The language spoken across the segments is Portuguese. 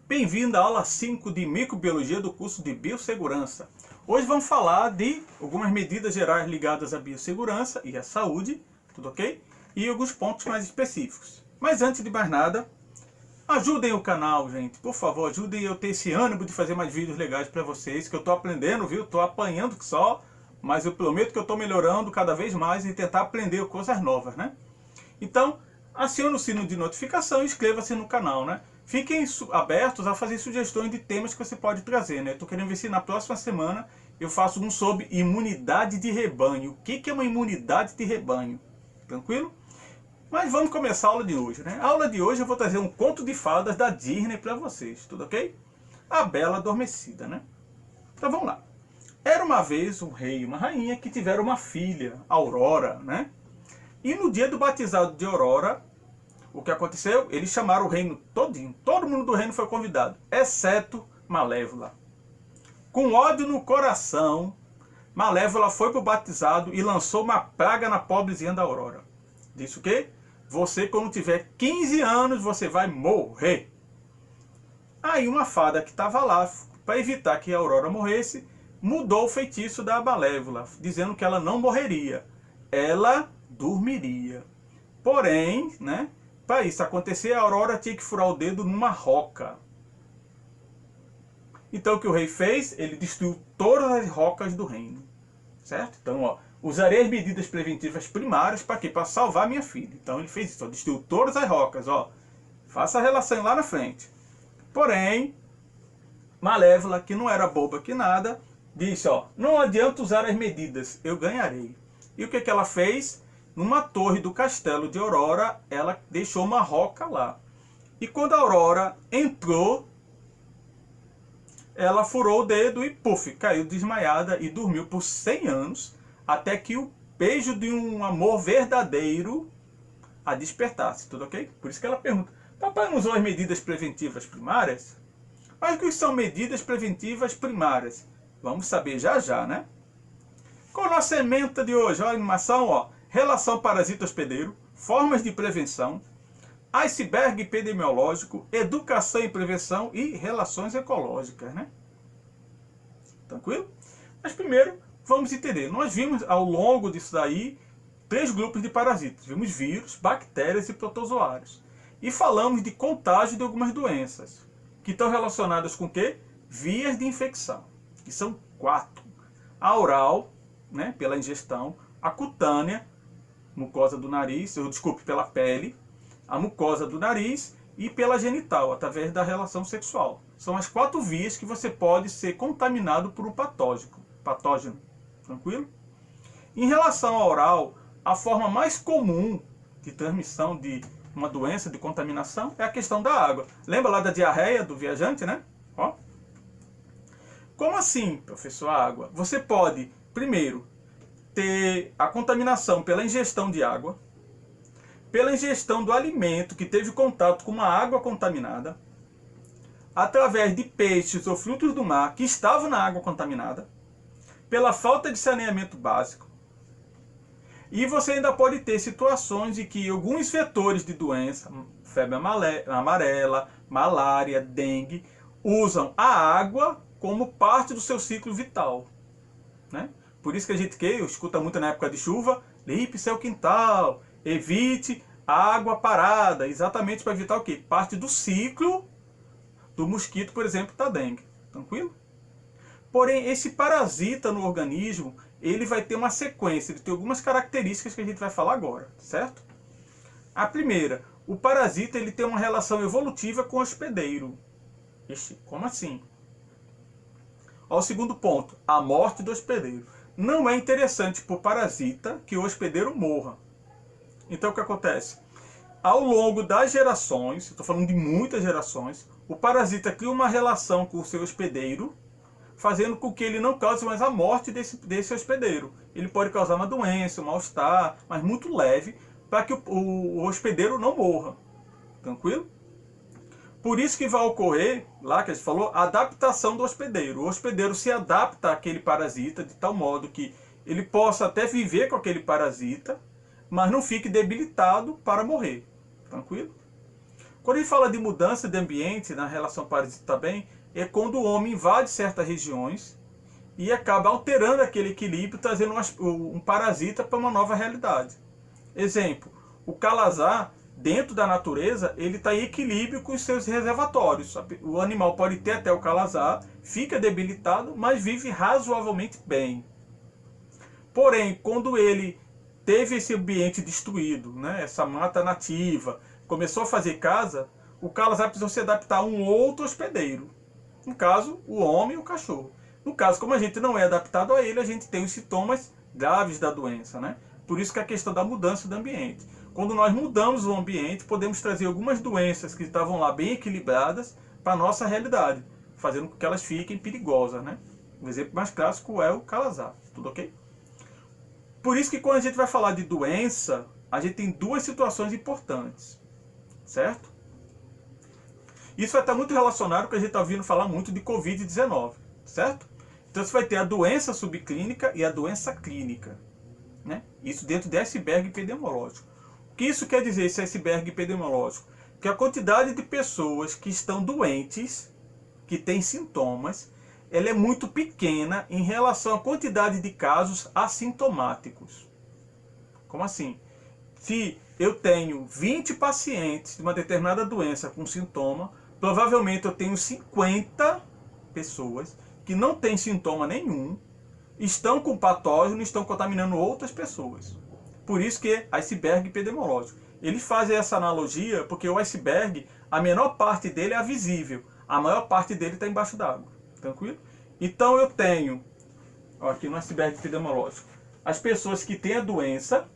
Bem-vindo à aula 5 de Microbiologia do curso de Biossegurança. Hoje vamos falar de algumas medidas gerais ligadas à biossegurança e à saúde, tudo ok? E alguns pontos mais específicos. Mas antes de mais nada, ajudem o canal, gente. Por favor, ajudem eu a ter esse ânimo de fazer mais vídeos legais para vocês, que eu estou aprendendo, viu? Estou apanhando que só, mas eu prometo que eu estou melhorando cada vez mais e tentar aprender coisas novas, né? Então, acione o sino de notificação e inscreva-se no canal, né? Fiquem abertos a fazer sugestões de temas que você pode trazer, né? Estou querendo ver se na próxima semana eu faço um sobre imunidade de rebanho. O que é uma imunidade de rebanho? Tranquilo? Mas vamos começar a aula de hoje, né? A aula de hoje eu vou trazer um conto de fadas da Disney para vocês, tudo ok? A Bela Adormecida, né? Então vamos lá. Era uma vez um rei e uma rainha que tiveram uma filha, Aurora, né? E no dia do batizado de Aurora, o que aconteceu? Eles chamaram o reino todinho. Todo mundo do reino foi convidado, exceto Malévola. Com ódio no coração, Malévola foi para o batizado e lançou uma praga na pobrezinha da Aurora. Disse o quê? Você, quando tiver 15 anos, você vai morrer. Aí uma fada que estava lá, para evitar que a Aurora morresse, mudou o feitiço da Malévola, dizendo que ela não morreria. Ela dormiria. Porém, né, para isso acontecer, a Aurora tinha que furar o dedo numa roca. Então o que o rei fez? Ele destruiu todas as rocas do reino. Certo? Então, ó, usarei as medidas preventivas primárias para quê? Para salvar minha filha. Então ele fez isso, ó, destruiu todas as rocas. Ó. Faça a relação lá na frente. Porém, Malévola, que não era boba que nada, disse, ó, não adianta usar as medidas, eu ganharei. E o que ela fez? Numa torre do castelo de Aurora, ela deixou uma roca lá. E quando a Aurora entrou, ela furou o dedo e, puf, caiu desmaiada e dormiu por 100 anos, até que o beijo de um amor verdadeiro a despertasse, tudo ok? Por isso que ela pergunta, papai não usou as medidas preventivas primárias? Mas o que são medidas preventivas primárias? Vamos saber já já, né? Com a nossa ementa de hoje, olha a animação, ó. Relação parasita-hospedeiro, formas de prevenção, iceberg epidemiológico, educação e prevenção e relações ecológicas, né? Tranquilo? Mas primeiro, vamos entender. Nós vimos ao longo disso daí 3 grupos de parasitas. Vimos vírus, bactérias e protozoários. E falamos de contágio de algumas doenças, que estão relacionadas com o quê? Vias de infecção, que são 4. A oral, né, pela ingestão, a cutânea, mucosa do nariz, desculpe, pela pele, a mucosa do nariz e pela genital, através da relação sexual. São as 4 vias que você pode ser contaminado por um patógeno. Tranquilo? Em relação ao oral, a forma mais comum de transmissão de uma doença, de contaminação, é a questão da água. Lembra lá da diarreia do viajante, né? Ó. Como assim, professor, a água? Você pode, primeiro, ter a contaminação pela ingestão de água, pela ingestão do alimento que teve contato com uma água contaminada, através de peixes ou frutos do mar que estavam na água contaminada, pela falta de saneamento básico. E você ainda pode ter situações em que alguns vetores de doença, febre amarela, malária, dengue, usam a água como parte do seu ciclo vital, né? Por isso que a gente escuta muito na época de chuva, limpe seu quintal, evite água parada, exatamente para evitar o quê? Parte do ciclo do mosquito, por exemplo, da dengue. Tranquilo? Porém, esse parasita no organismo, ele vai ter uma sequência, ele tem algumas características que a gente vai falar agora, certo? A primeira, o parasita ele tem uma relação evolutiva com o hospedeiro. Ixi, como assim? Ao segundo ponto, a morte do hospedeiro. Não é interessante para o parasita que o hospedeiro morra. Então o que acontece? Ao longo das gerações, estou falando de muitas gerações, o parasita cria uma relação com o seu hospedeiro, fazendo com que ele não cause mais a morte desse hospedeiro. Ele pode causar uma doença, um mal-estar, mas muito leve, para que o hospedeiro não morra. Tranquilo? Por isso que vai ocorrer, lá que a gente falou, a adaptação do hospedeiro. O hospedeiro se adapta àquele parasita de tal modo que ele possa até viver com aquele parasita, mas não fique debilitado para morrer. Tranquilo? Quando a gente fala de mudança de ambiente na relação parasita também, é quando o homem invade certas regiões e acaba alterando aquele equilíbrio, trazendo um parasita para uma nova realidade. Exemplo, o calazar, dentro da natureza, ele está em equilíbrio com os seus reservatórios. O animal pode ter até o calazar, fica debilitado, mas vive razoavelmente bem. Porém, quando ele teve esse ambiente destruído, né, essa mata nativa, começou a fazer casa, o calazar precisou se adaptar a um outro hospedeiro. No caso, o homem e o cachorro. No caso, como a gente não é adaptado a ele, a gente tem os sintomas graves da doença, né? Por isso que a questão da mudança do ambiente. Quando nós mudamos o ambiente, podemos trazer algumas doenças que estavam lá bem equilibradas para a nossa realidade, fazendo com que elas fiquem perigosas, né? O exemplo mais clássico é o calazar, tudo ok? Por isso que quando a gente vai falar de doença, a gente tem duas situações importantes, certo? Isso vai estar muito relacionado com o que a gente está ouvindo falar muito de Covid-19, certo? Então você vai ter a doença subclínica e a doença clínica, né? Isso dentro de iceberg epidemiológico. O que isso quer dizer, esse iceberg epidemiológico? Que a quantidade de pessoas que estão doentes, que têm sintomas, ela é muito pequena em relação à quantidade de casos assintomáticos. Como assim? Se eu tenho 20 pacientes de uma determinada doença com sintoma, provavelmente eu tenho 50 pessoas que não têm sintoma nenhum, estão com patógeno e estão contaminando outras pessoas. Por isso que é iceberg epidemiológico. Ele faz essa analogia porque o iceberg, a menor parte dele é a visível, a maior parte dele está embaixo d'água. Tranquilo? Então eu tenho, ó, aqui no iceberg epidemiológico, as pessoas que têm a doença,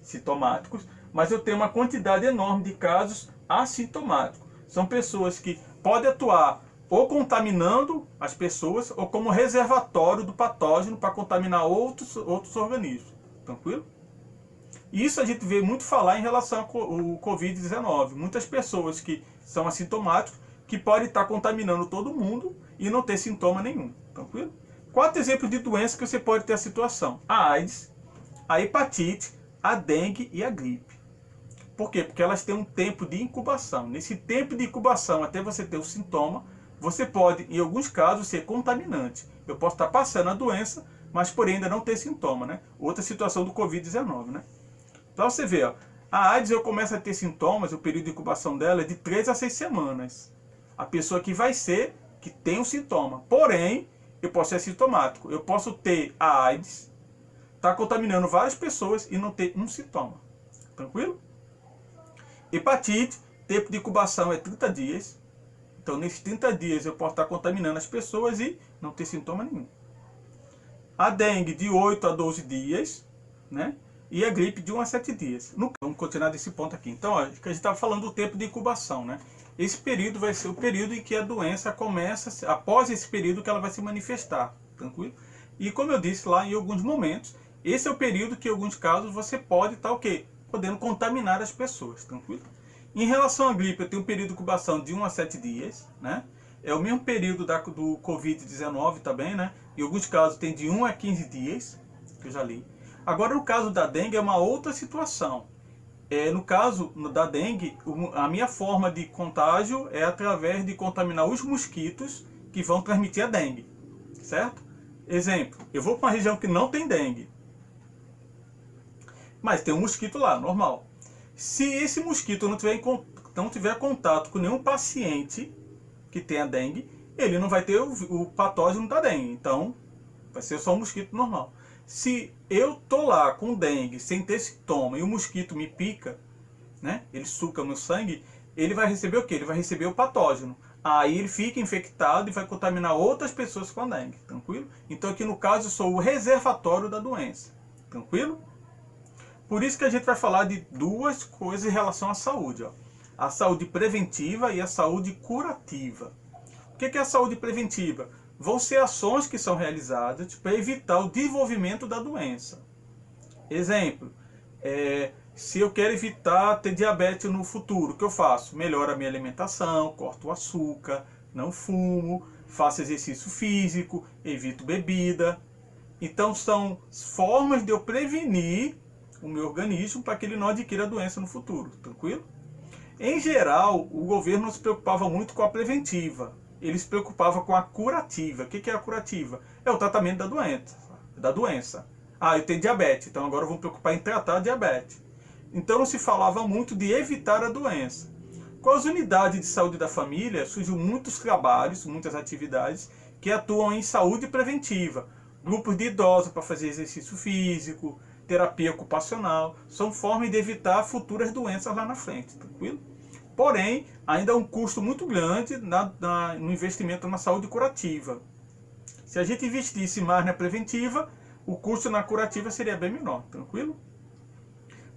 sintomáticos, mas eu tenho uma quantidade enorme de casos assintomáticos. São pessoas que podem atuar ou contaminando as pessoas ou como reservatório do patógeno para contaminar outros organismos. Tranquilo? Isso a gente vê muito falar em relação ao Covid-19. Muitas pessoas que são assintomáticos que podem estar contaminando todo mundo e não ter sintoma nenhum. Tranquilo? 4 exemplos de doenças que você pode ter a situação: a AIDS, a hepatite, a dengue e a gripe. Por quê? Porque elas têm um tempo de incubação. Nesse tempo de incubação, até você ter o sintoma, você pode, em alguns casos, ser contaminante. Eu posso estar passando a doença, mas porém ainda não ter sintoma, né? Outra situação do Covid-19, né? Para você ver, ó, a AIDS eu começo a ter sintomas, o período de incubação dela é de 3 a 6 semanas. A pessoa que vai ser, que tem um sintoma. Porém, eu posso ser sintomático. Eu posso ter a AIDS, estar contaminando várias pessoas e não ter um sintoma. Tranquilo? Hepatite, tempo de incubação é 30 dias. Então, nesses 30 dias eu posso estar contaminando as pessoas e não ter sintoma nenhum. A dengue de 8 a 12 dias, né? E a gripe de 1 a 7 dias. Vamos continuar desse ponto aqui. Então, ó, a gente estava falando do tempo de incubação, né? Esse período vai ser o período em que a doença começa, após esse período que ela vai se manifestar, tranquilo? E como eu disse lá, em alguns momentos, esse é o período que em alguns casos você pode estar o quê? Podendo contaminar as pessoas, tranquilo? Em relação à gripe, eu tenho um período de incubação de 1 a 7 dias, né? É o mesmo período do Covid-19 também, né? Em alguns casos tem de 1 a 15 dias, que eu já li. Agora, no caso da dengue, é uma outra situação. No caso da dengue, a minha forma de contágio é através de contaminar os mosquitos que vão transmitir a dengue, certo? Exemplo, eu vou para uma região que não tem dengue, mas tem um mosquito lá, normal. Se esse mosquito não tiver contato com nenhum paciente que tenha dengue, ele não vai ter o patógeno da dengue, então vai ser só um mosquito normal. Se eu tô lá com dengue, sem ter sintoma, e o mosquito me pica, né? Ele suca meu sangue, ele vai receber o quê? Ele vai receber o patógeno. Aí ele fica infectado e vai contaminar outras pessoas com a dengue, tranquilo? Então aqui no caso eu sou o reservatório da doença, tranquilo? Por isso que a gente vai falar de duas coisas em relação à saúde, ó. A saúde preventiva e a saúde curativa. O que é a saúde preventiva? Vão ser ações que são realizadas para evitar o desenvolvimento da doença. Exemplo, se eu quero evitar ter diabetes no futuro, o que eu faço? Melhoro a minha alimentação, corto o açúcar, não fumo, faço exercício físico, evito bebida. Então são formas de eu prevenir o meu organismo para que ele não adquira a doença no futuro, tranquilo? Em geral, o governo não se preocupava muito com a preventiva. Ele se preocupava com a curativa. O que é a curativa? É o tratamento da doença. Ah, eu tenho diabetes, então agora eu vou me preocupar em tratar a diabetes. Então não se falava muito de evitar a doença. Com as unidades de saúde da família, surgiram muitos trabalhos, muitas atividades que atuam em saúde preventiva. Grupos de idosos para fazer exercício físico, terapia ocupacional, são formas de evitar futuras doenças lá na frente, tranquilo? Porém, ainda há um custo muito grande no investimento na saúde curativa. Se a gente investisse mais na preventiva, o custo na curativa seria bem menor, tranquilo?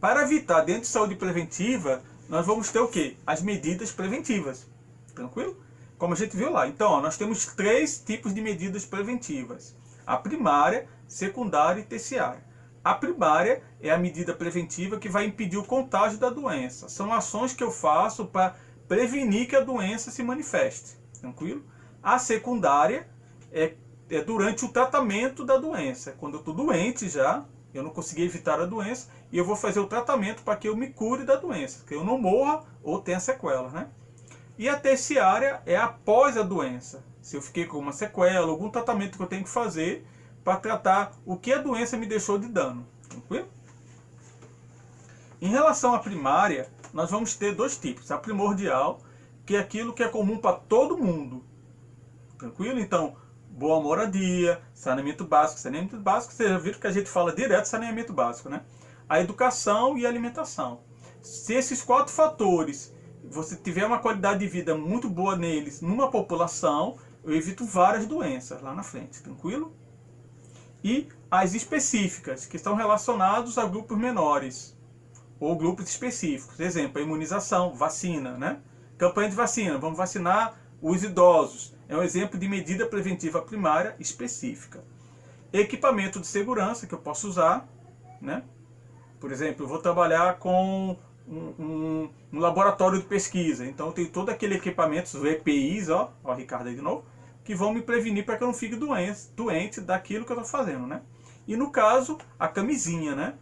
Para evitar dentro de saúde preventiva, nós vamos ter o quê? As medidas preventivas, tranquilo? Como a gente viu lá. Então, ó, nós temos 3 tipos de medidas preventivas. A primária, secundária e terciária. A primária é a medida preventiva que vai impedir o contágio da doença. São ações que eu faço para prevenir que a doença se manifeste, tranquilo? A secundária é durante o tratamento da doença. Quando eu estou doente já, eu não consegui evitar a doença, e eu vou fazer o tratamento para que eu me cure da doença, que eu não morra ou tenha sequelas, né? E a terciária é após a doença. Se eu fiquei com uma sequela, algum tratamento que eu tenho que fazer para tratar o que a doença me deixou de dano. Tranquilo? Em relação à primária, nós vamos ter 2 tipos. A primordial, que é aquilo que é comum para todo mundo. Tranquilo? Então, boa moradia, saneamento básico. Saneamento básico, vocês já viram que a gente fala direto saneamento básico, né? A educação e a alimentação. Se esses 4 fatores, você tiver uma qualidade de vida muito boa neles, numa população, eu evito várias doenças lá na frente, tranquilo? E as específicas, que estão relacionados a grupos menores, ou grupos específicos. Exemplo, a imunização, vacina, né? Campanha de vacina, vamos vacinar os idosos. É um exemplo de medida preventiva primária específica. Equipamento de segurança que eu posso usar, né? Por exemplo, eu vou trabalhar com um laboratório de pesquisa. Então eu tenho todo aquele equipamento, os EPIs, ó o Ricardo aí de novo, que vão me prevenir para que eu não fique doente daquilo que eu estou fazendo, né? E no caso, a camisinha, né?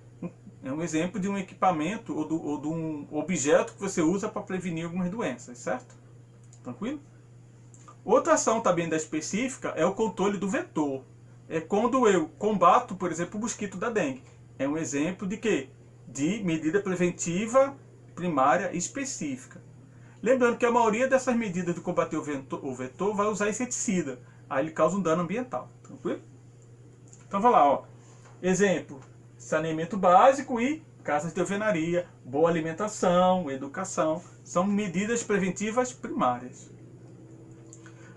É um exemplo de um equipamento ou de um objeto que você usa para prevenir algumas doenças, certo? Tranquilo? Outra ação também da específica é o controle do vetor. É quando eu combato, por exemplo, o mosquito da dengue. É um exemplo de quê? De medida preventiva primária específica. Lembrando que a maioria dessas medidas de combater o vetor vai usar inseticida. Aí ele causa um dano ambiental. Tranquilo? Então vai lá, ó. Exemplo, saneamento básico e casas de alvenaria, boa alimentação, educação. São medidas preventivas primárias.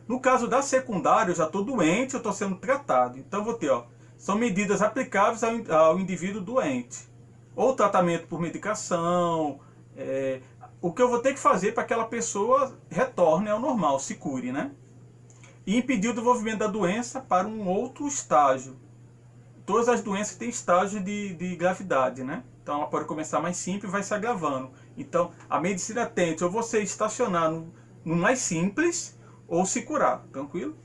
No caso da secundária, eu já estou doente, eu estou sendo tratado. Então vou ter, ó, são medidas aplicáveis ao indivíduo doente. Ou tratamento por medicação, o que eu vou ter que fazer para que aquela pessoa retorne ao normal, se cure, né? E impedir o desenvolvimento da doença para um outro estágio. Todas as doenças têm estágio de gravidade, né? Então ela pode começar mais simples e vai se agravando. Então a medicina tende ou você estacionar no mais simples ou se curar, tranquilo?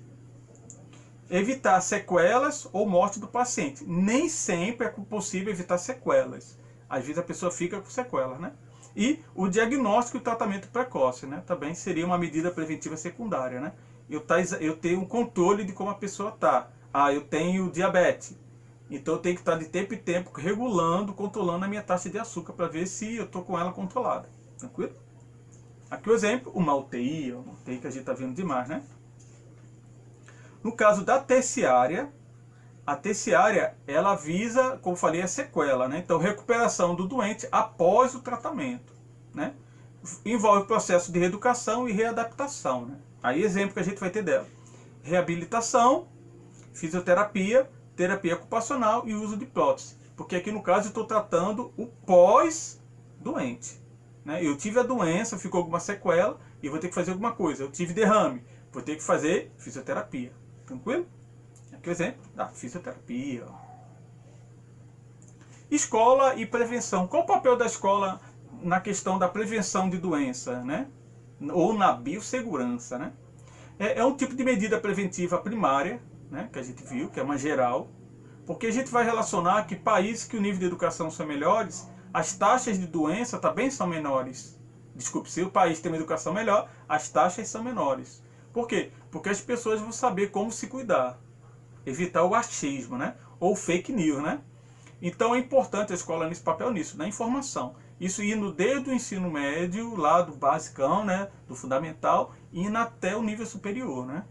Evitar sequelas ou morte do paciente. Nem sempre é possível evitar sequelas. Às vezes a pessoa fica com sequelas, né? E o diagnóstico e o tratamento precoce, né? Também seria uma medida preventiva secundária, né? Eu tenho um controle de como a pessoa está. Ah, eu tenho diabetes. Então eu tenho que estar de tempo em tempo regulando, controlando a minha taxa de açúcar para ver se eu estou com ela controlada. Tranquilo? Aqui o exemplo, uma UTI que a gente está vendo demais, né? No caso da terciária, a terciária, ela visa, como falei, a sequela, né? Então, recuperação do doente após o tratamento, né? Envolve o processo de reeducação e readaptação, né? Aí, exemplo que a gente vai ter dela. Reabilitação, fisioterapia, terapia ocupacional e uso de prótese. Porque aqui, no caso, eu estou tratando o pós-doente, né? Eu tive a doença, ficou alguma sequela e vou ter que fazer alguma coisa. Eu tive derrame, vou ter que fazer fisioterapia. Tranquilo? Aqui o exemplo da fisioterapia. Escola e prevenção. Qual o papel da escola na questão da prevenção de doença, né? Ou na biossegurança, né? É um tipo de medida preventiva primária, né? Que a gente viu, que é uma geral. Porque a gente vai relacionar que países que o nível de educação são melhores, as taxas de doença também são menores. Desculpe, se o país tem uma educação melhor, as taxas são menores. Por quê? Porque as pessoas vão saber como se cuidar. Evitar o achismo, né? Ou fake news, né? Então é importante a escola nesse papel nisso, na informação. Isso indo desde o ensino médio, lá do basicão, né? Do fundamental, indo até o nível superior, né?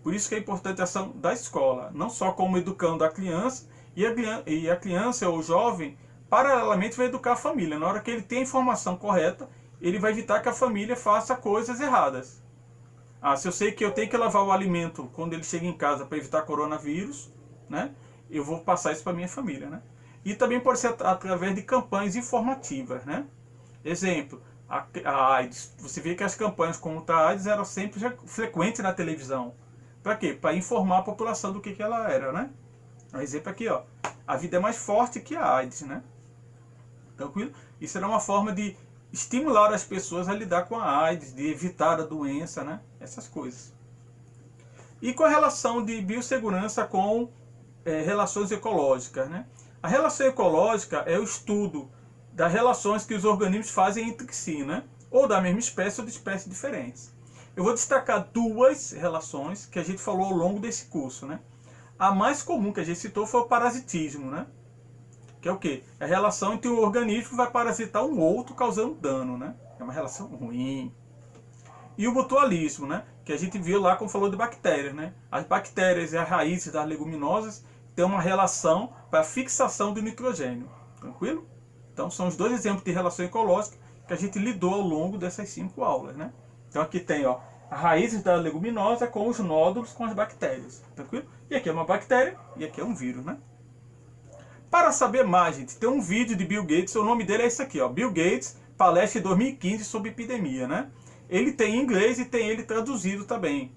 Por isso que é importante a ação da escola, não só como educando a criança, e a criança ou o jovem, paralelamente, vai educar a família. Na hora que ele tem a informação correta, ele vai evitar que a família faça coisas erradas. Se eu sei que eu tenho que lavar o alimento quando ele chega em casa para evitar coronavírus, né? Eu vou passar isso para minha família, né? E também pode ser através de campanhas informativas, né? Exemplo, a AIDS. Você vê que as campanhas contra a AIDS eram sempre frequentes na televisão. Para quê? Para informar a população do que ela era, né? Um exemplo aqui, ó. A vida é mais forte que a AIDS, né? Tranquilo? Isso era uma forma de estimular as pessoas a lidar com a AIDS, de evitar a doença, né? Essas coisas. E com a relação de biossegurança com relações ecológicas, né? A relação ecológica é o estudo das relações que os organismos fazem entre si, né? Ou da mesma espécie ou de espécies diferentes. Eu vou destacar duas relações que a gente falou ao longo desse curso, né? A mais comum que a gente citou foi o parasitismo, né? Que é o quê? É a relação entre o organismo que vai parasitar um outro causando dano, né? É uma relação ruim. E o mutualismo, né? Que a gente viu lá quando falou de bactérias, né? As bactérias e as raízes das leguminosas têm uma relação para a fixação do nitrogênio. Tranquilo? Então são os dois exemplos de relação ecológica que a gente lidou ao longo dessas 5 aulas, né? Então aqui tem, ó, as raízes da leguminosa com os nódulos com as bactérias. Tranquilo? E aqui é uma bactéria e aqui é um vírus, né? Para saber mais, gente, tem um vídeo de Bill Gates, o nome dele é esse aqui, ó, Bill Gates, palestra em 2015 sobre epidemia, né? Ele tem em inglês e tem ele traduzido também,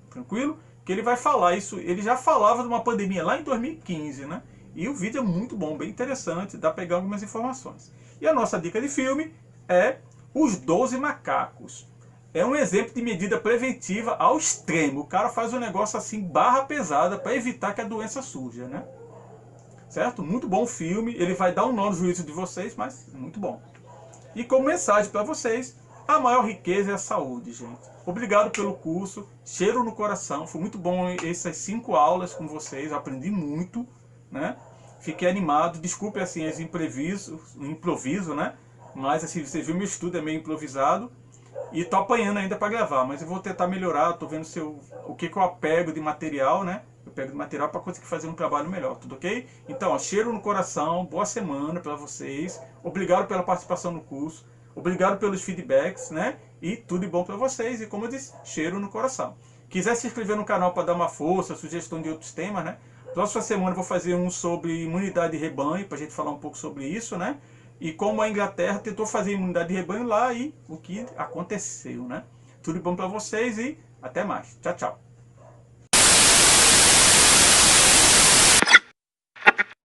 tranquilo? Que ele vai falar isso, ele já falava de uma pandemia lá em 2015, né? E o vídeo é muito bom, bem interessante, dá para pegar algumas informações. E a nossa dica de filme é Os 12 Macacos. É um exemplo de medida preventiva ao extremo. O cara faz um negócio assim, barra pesada, para evitar que a doença surja, né? Certo? Muito bom filme, ele vai dar um nó no juízo de vocês, mas muito bom. E como mensagem para vocês, a maior riqueza é a saúde, gente. Obrigado pelo curso, cheiro no coração, foi muito bom essas 5 aulas com vocês, aprendi muito, né? Fiquei animado, desculpe assim os improviso, né? Mas assim, você viu meu estudo é meio improvisado e tô apanhando ainda para gravar, mas eu vou tentar melhorar, tô vendo o que eu apego de material, né? Eu pego de material para conseguir fazer um trabalho melhor, tudo ok? Então, ó, cheiro no coração, boa semana para vocês, obrigado pela participação no curso, obrigado pelos feedbacks, né? E tudo de bom para vocês, e como eu disse, cheiro no coração. Quiser se inscrever no canal para dar uma força, sugestão de outros temas, né? Próxima semana eu vou fazer um sobre imunidade de rebanho, para a gente falar um pouco sobre isso, né? E como a Inglaterra tentou fazer imunidade de rebanho lá e o que aconteceu, né? Tudo de bom para vocês e até mais. Tchau, tchau.